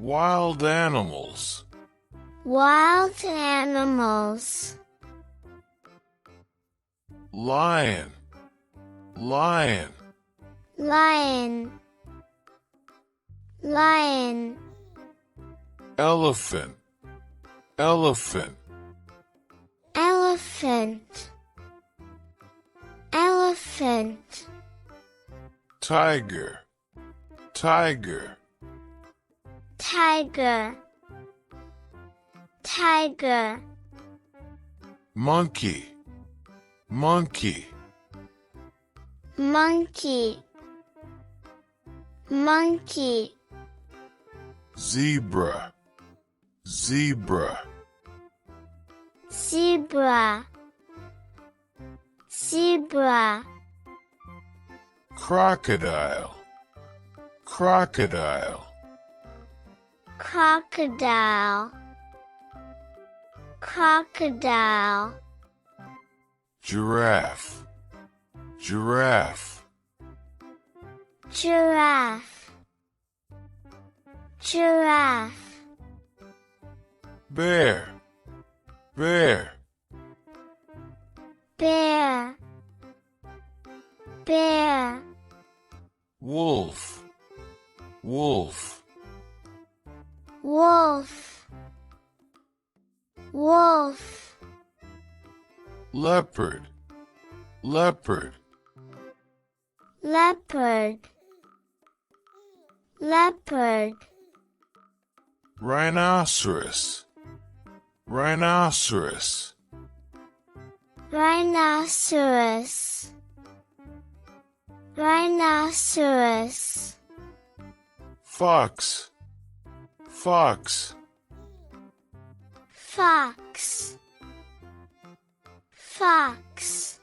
Wild animals. Wild animals. Lion. Lion. Lion. Lion. Elephant. Elephant. Elephant. Elephant. Tiger. Tiger. Tiger. Tiger. Monkey. Monkey. Monkey. Monkey. Zebra. Zebra. Zebra. Zebra. Crocodile. Crocodile. Crocodile. Crocodile. Giraffe. Giraffe. Giraffe. Giraffe. Bear. Bear. Bear. Bear. Wolf. Wolf. Wolf. Wolf. Leopard. Leopard. Leopard. Leopard. Rhinoceros. Rhinoceros. Rhinoceros. Rhinoceros. Fox. Fox. Fox. Fox.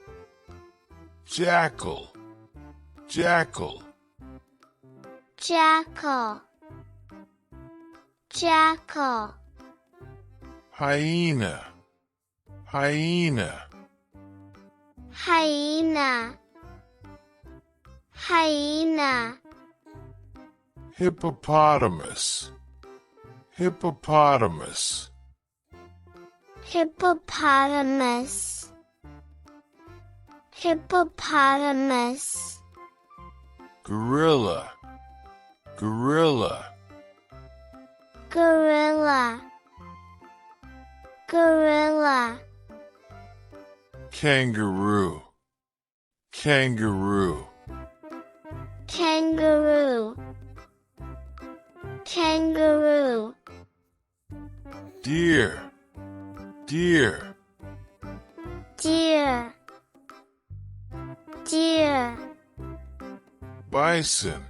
Jackal. Jackal. Jackal. Jackal. Hyena. Hyena. Hyena. Hyena. Hippopotamus. Hippopotamus. Hippopotamus. Hippopotamus. Gorilla. Gorilla. Gorilla. Gorilla. Kangaroo. Kangaroo. Kangaroo. Kangaroo. Deer. Deer. Deer. Deer. Bison.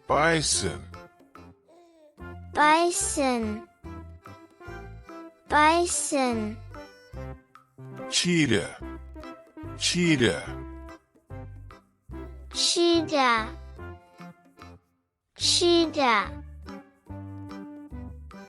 Bison. Bison. Bison. Cheetah. Cheetah. Cheetah. Cheetah.